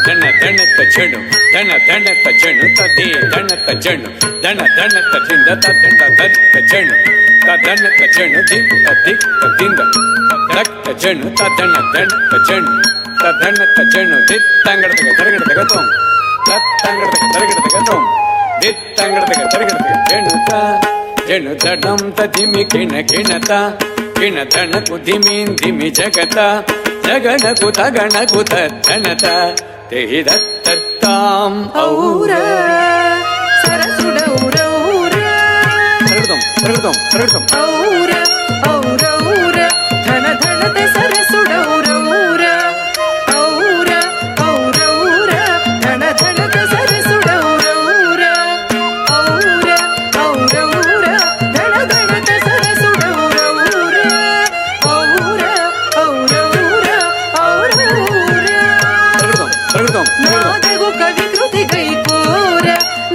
ಧಣ ಧಣತ ಝಣು ಧಣ ಧಣತ ಝಣು ತದೇ ಧಣತ ಝಣು ಧಣ ಧಣತ ದಿಂದ ದಂಡ ಧಕ್ಕ ಝಣು ಧಣತ ಝಣು ದಿಕ್ಕ ದಿಕ್ಕ ದಿಂದ ಧಕ್ಕ ಝಣು ಧಣ ಧಣತ ಝಣು ಧಣತ ಝಣು ದಿತ್ತಂಗಡದಗ ತರಗಡದಗ ತೋಂ ತತ್ತಂಗಡದಗ ತರಗಡದಗ ತೋಂ ದಿತ್ತಂಗಡದಗ ತರಗಡದಗ ಝಣು ಧಣಂ ತದಿಮಿ ಕಿಣ ಕಿಣತ ಕಿಣ ಧಣಕು ಧಿಮೀನ್ ಧಿಮಿ ಜಗತ ಜಗಣಕು ತಗಣಕು ತತ್ತನತ तेहि दत्तताम और सरसुडौरौर तरगदम और औरौर धन धनते सरसुडौरौर और औरौर धन धनते सरसुडौरौर और औरौर धन धनते सरसुडौरौर और औरौर तरगदम नादगु कवि कृति गैकोर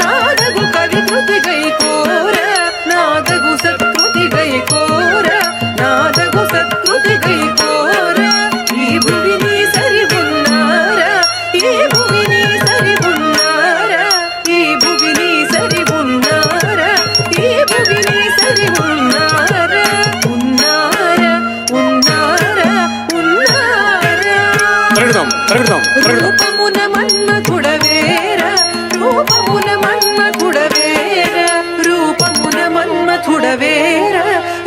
नादगु कवि कृति गैकोर नादगु सत्कृति गैकोर नादगु सत्कृति गैकोर ई भुविनी सरि उन्नार ई भुविनी सरि उन्नार ई भुविनी सरि उन्नार ई भुविनी सरि उन्नार उन्नार उन्नार उन्नार तरगदम रूपमुन मन्मथुडवेर रूपमुन मन्मथुडवेर रूपमुन मन्मथुडवेर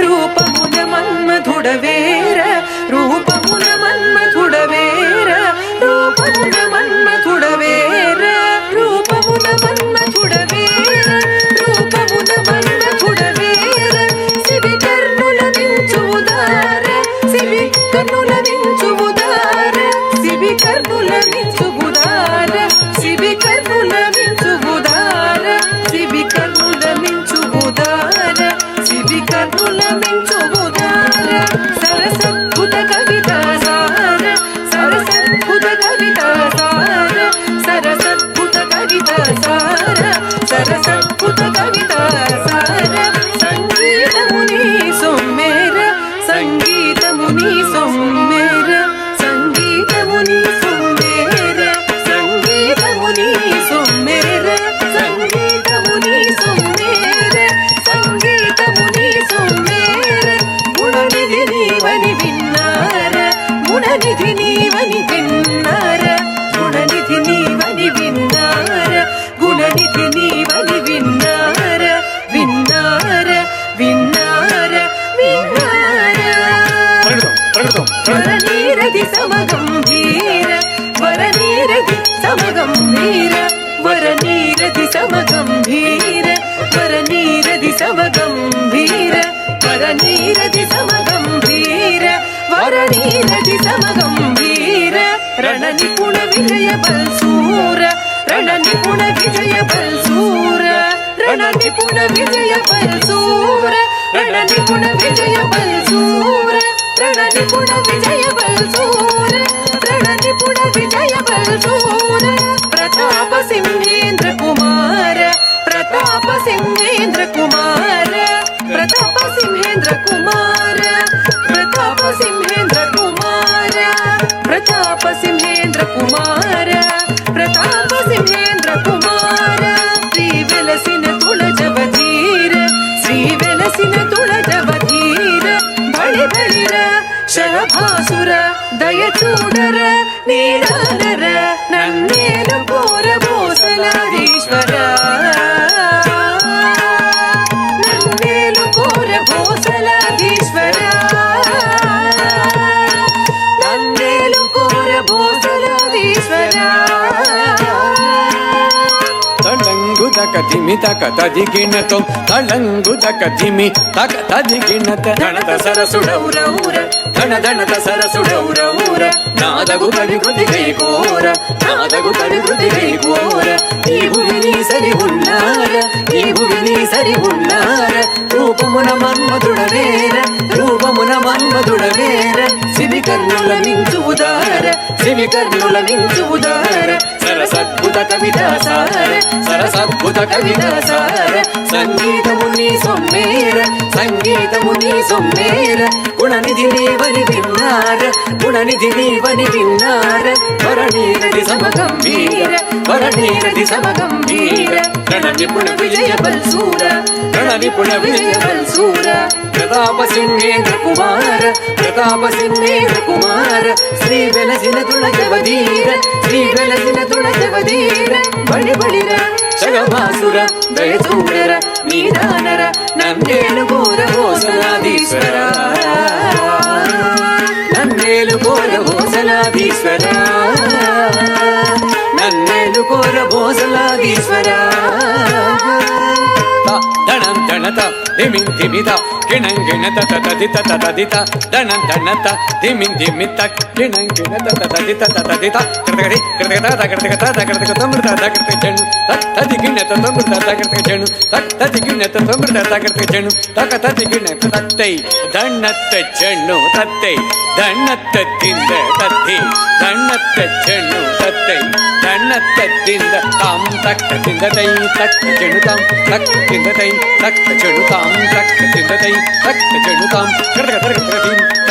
रूपमुन मन्मथुडवेर रूपमुन मन्मथुडवेर रूपमुन मन्मथुडवेर रूपमुन मन्मथुडवेर रूपमुन मन्मथुडवेर सिबि कर्नुल मिंचुವುದಾರ सिबि कर्नुल मिंचुವುದಾರ सिबि कर्नुल मिंचुವುದಾರ सिबि कर्नुल मिंचुವುದಾರ सिबि कर्नुल मिंचुವುದಾರ सिबि कर्नुल मिंचुವುದಾರ सरसद्भुत कविता सार सरसद्भुत कविता सार सरसद्भुत कविता सार सरसद्भुत कविता सार संगीत मुनि सोम्मेर संगीत मुनि सोम्मेर संगीत मुनि सोम्मेर संगीत मुनि सोम्मेर संगीत मुनि सोम्मेर संगीत मुनि सोम्मेर गुणनिधि नीवनि विन्नार गुणनिधि नीवनि विन्नार गुणनिधि नीवनि विन्नार गुणनिधि नीवनि विन्नार विन्नार विन्नार विन्नार वरनीरधि समगंभीर वरनीरधि समगंभीर वरनीरधि समगंभीर वरनीरधि समगंभीर वरनीरधि समगंभीर वरनीरधि समगंभीर रणनिपुण विजय बलसूर रणनिपुण विजय बलसूर रणनिपुण विजय बलसूर रणनिपुण विजय बलसूर रणनिपुण विजय बलसूर रणनिपुण विजय बलसूर प्रताप सिंहेंद्र कुमार प्रताप सिंहेंद्र कुमार प्रताप सिंहेंद्र कुमार प्रताप सिंहेंद्र कुमार प्रताप सिंहेंद्र कुमार प्रताप सिंहेंद्र कुमार श्री वेलसिन तुळजवधीर श्री वेलसिन तुळजवधीर बळि बळिर ಶರಭಾಸುರ ದಯಚೂಡರ ನೀಡಾನರ ನನ್ನೇನು ಕೋರ ಭೋಸಲಾದೀಶ್ವರ ನನ್ನೇನು ಕೋರ ಭೋಸಲಾದೀಶ್ವರ ನನ್ನೇನು ಕೋರ ಭೋಸಲಾದೀಶ್ವರ ತಳಂಗುದಕ ಧಿಮಿ ತಕ ತದಿಗಿಣತಂ ತಳಂಗುದಕ ಧಿಮಿ ತಕ ತದಿಗಿಣತ ಧಣದ ಸರಸುಡೌರೌರ ಧಣ ಧಣದ ಸರಸುಡೌರೌರ ನಾದಗು ಕವಿ ಕೃತಿ ಗೈಕೋರ ನಾದಗು ಕವಿ ಕೃತಿ ಗೈಕೋರ ಈ ಭುವಿನಿ ಸರಿ ಉನ್ನಾರ ಈ ಭುವಿನಿ ಸರಿ ಉನ್ನಾರ ರೂಪమున మన్మధుడవేర రూపమున మన్మధుడవేర సివి కర్ణుల మించువుదార సివి కర్ణుల మించువుదార సరసద్భుత కవితా సార సరసద్భుత కవితా సార సంగీతముని సొమ్మేర సంగీతముని సొమ్మేర గుణనిధి నీవని విన్నార గుణనిధి నీవని విన్నార ವರನೀರದಿ ಸಮಗಂಭೀರ ವರನೀರದಿ ಸಮಗಂಭೀರ ರಣ ನಿಪುಣ ವಿಜಯ ಬಲ್ಸೂರ ರಣ ನಿಪುಣ ವಿಜಯ ಬಲ್ಸೂರ ಪ್ರತಾಪ ಸಿಂಹೇಂದ್ರ ಕುಮಾರ ಪ್ರತಾಪ ಸಿಂಹೇಂದ್ರ ಕುಮಾರ ಶ್ರೀ ಬೆಲಸಿನ ತುಳಜವದೀರ ಶ್ರೀ ಬೆಲಸಿನ ತುಳಜವದೀರ ಬಳಿ ಬಳಿರ ಜಗಭಾಸುರ ದಯಚೂರರ ನಿಧಾನರ ನಂದೇನು ಘೋರ ಘೋಸಲಾಧೀಶ್ವರ ನನ್ನೇಲು ಘೋರ ಘೋಸಲಾಧೀಶ್ವರ ನನ್ನೇಲು ಘೋರ ಘೋಸಲಾಧೀಶ್ವರ ದಣಂ ದಣತ ಧಿಮಿಂ ಧಿಮಿತ ಕಿಣಂ ಗಿಣತ ತದಿತ ತದಿತ ದಣಂ ದಣತ ಧಿಮಿಂ ಧಿಮಿತ ಕಿಣಂ ಗಿಣತ ತದಿತ ತದಿತ ಕೃತಗಡಿ ಕೃತಗತ ಕೃತಗತ ಕೃತಗತ ತಮೃತ ಕೃತ ಜಣು ತದಿ ಗಿಣತ ತಮೃತ ಕೃತ ಜಣು ತದಿ ಗಿಣತ ತಮೃತ ಕೃತ ಜಣು ತದಿ ಗಿಣತ ತತ್ತೈ ದಣ್ಣತ್ತ ಜಣ್ಣು ತತ್ತೈ ದಣ್ಣತ್ತ ದಿಂದ ತತ್ತಿ ದಣ್ಣತ್ತ ಜಣ್ಣು ತತ್ತೈ ದಣ್ಣತ್ತ ದಿಂದ ತಾಂ ತಕ್ಕ ದಿಂದ ತೈ ತಕ್ಕ ಜಣು ತಾಂ ತಕ್ಕ ದಿಂದ ತೈ ತಕ್ಕ ಜಣು ತಾಂ ತಕ್ಕ ದಿಂದ ತೈ ತಕ್ಕ ಜಣು ತಾಂ ಕೃತಗ ತರ್ಗ